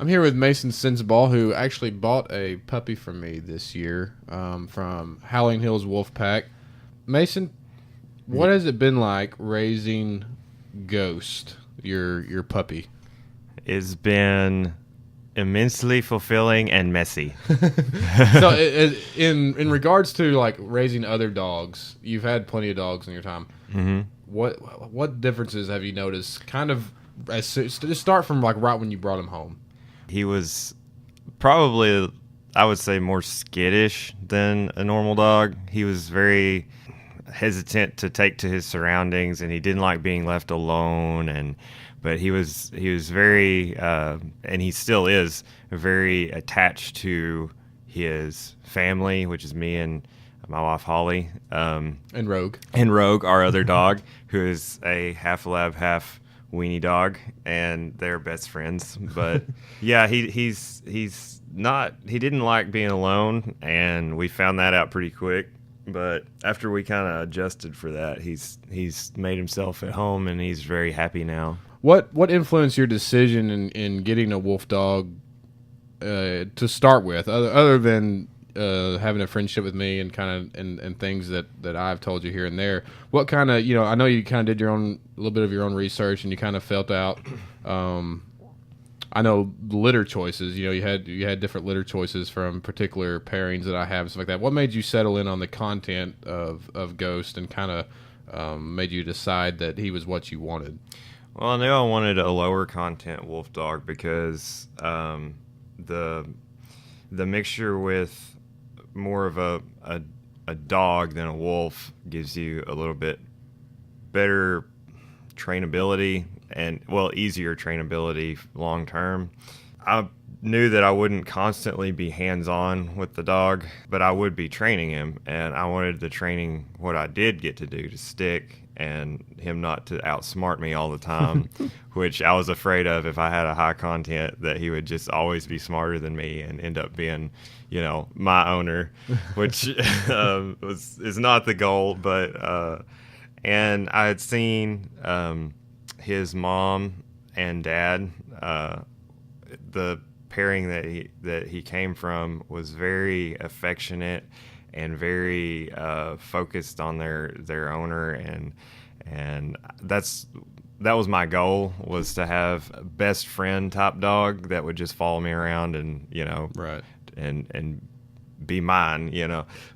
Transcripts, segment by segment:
I'm here with Mason Sensabaugh, who actually bought a puppy from me this year from Howling Hills Wolf Pack. Mason, Yeah, what has it been like raising Ghost, your puppy? it's been immensely fulfilling and messy. So, in regards to like raising other dogs, you've had plenty of dogs in your time. hmm What differences have you noticed? Kind of just start from like right when you brought him home. He was probably, I would say, more skittish than a normal dog. He was very hesitant to take to his surroundings, and he didn't like being left alone. But he was very, and he still is very attached to his family, which is me and my wife Holly, And Rogue. and Rogue, our other dog, who is a half lab, half weenie dog, and they're best friends. But yeah, he's not. He didn't like being alone, and we found that out pretty quick. But after we kind of adjusted for that, he's made himself at home, and he's very happy now. What influenced your decision in getting a wolf dog to start with, other than having a friendship with me and kind of and things that I've told you here and there? What kind of, I know you kind of did your own a little bit of your own research and you kind of felt out. I know litter choices. You had different litter choices from particular pairings that I have and stuff like that. What made you settle in on the content of Ghost and kind of made you decide that he was what you wanted? Well, I knew I wanted a lower content wolf dog because the mixture with more of a dog than a wolf gives you a little bit better trainability and, well, easier trainability long term. I knew that I wouldn't constantly be hands-on with the dog, but I would be training him, and I wanted the training, what I did get to do, to stick, and him not to outsmart me all the time, which I was afraid of if I had a high content, that he would just always be smarter than me and end up being, my owner, which is not the goal. But and I had seen his mom and dad. The pairing that he came from was very affectionate and very focused on their owner, and that was my goal, was to have a best friend type dog that would just follow me around and Right. and be mine,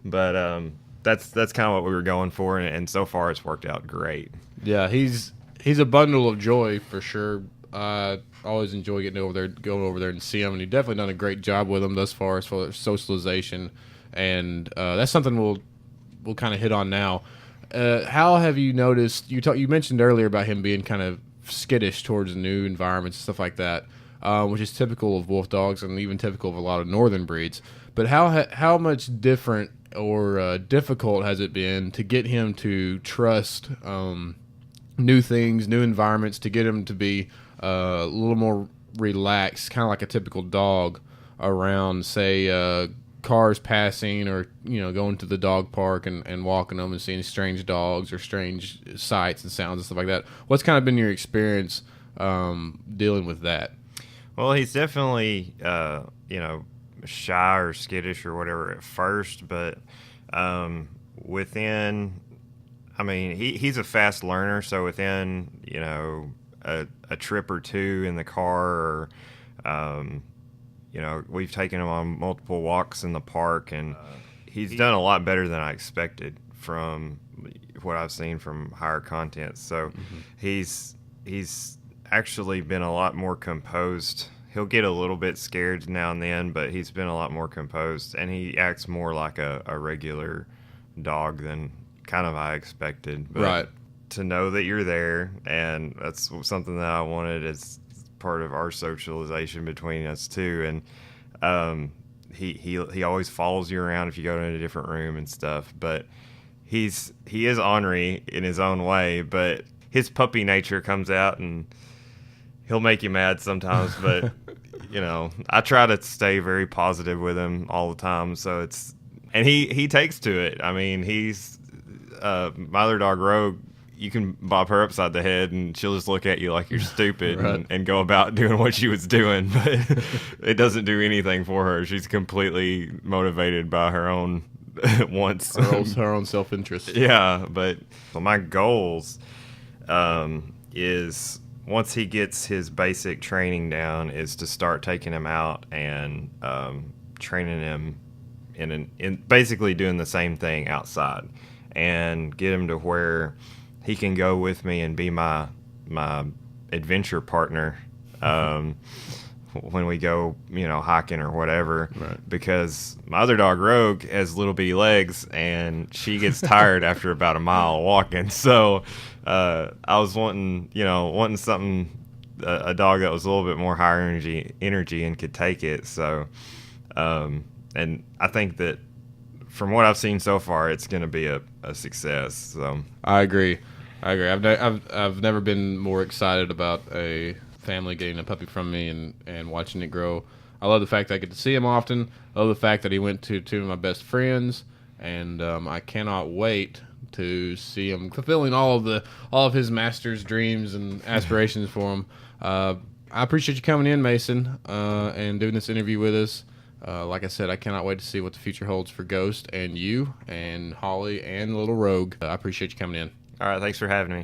but that's kind of what we were going for, and so far it's worked out great. Yeah, he's a bundle of joy for sure. I always enjoy going over there and see him, and he's definitely done a great job with him thus far as far as socialization, and that's something we'll kind of hit on now. How have you noticed? You mentioned earlier about him being kind of skittish towards new environments and stuff like that, which is typical of wolf dogs and even typical of a lot of northern breeds. But how much different or difficult has it been to get him to trust new things, new environments, to get him to be a little more relaxed, kind of like a typical dog around, say, cars passing, or going to the dog park and walking them and seeing strange dogs or strange sights and sounds and stuff like that? What's kind of been your experience dealing with that? Well, he's definitely shy or skittish or whatever at first, but within, I mean, he's a fast learner, so within a trip or two in the car, or we've taken him on multiple walks in the park, and he's done a lot better than I expected from what I've seen from higher content. So he's actually been a lot more composed. He'll get a little bit scared now and then, but he's been a lot more composed, and he acts more like a regular dog than kind of I expected. But Right. to know that you're there, and that's something that I wanted as part of our socialization between us too. And he always follows you around if you go to a different room and stuff. But he is ornery in his own way, but his puppy nature comes out, and he'll make you mad sometimes. But I try to stay very positive with him all the time. So and he takes to it. I mean, he's my other dog Rogue. you can bob her upside the head and she'll just look at you like you're stupid Right. and go about doing what she was doing. But it doesn't do anything for her. She's completely motivated by her own wants. Her own self interest. Yeah, but my goals is once he gets his basic training down, is to start taking him out and training him in basically doing the same thing outside, and get him to where he can go with me and be my adventure partner when we go, hiking or whatever. Right. Because my other dog, Rogue, has little bitty legs, and she gets tired after about a mile of walking. So I was wanting something, a dog that was a little bit more higher energy and could take it. So, and I think that from what I've seen so far, it's going to be a success. So I agree. I've never been more excited about a family getting a puppy from me and watching it grow. I love the fact that I get to see him often. I love the fact that he went to two of my best friends, and I cannot wait to see him fulfilling all of his master's dreams and aspirations for him. I appreciate you coming in, Mason, and doing this interview with us. Like I said, I cannot wait to see what the future holds for Ghost and you and Holly and Little Rogue. I appreciate you coming in. all right, thanks for having me.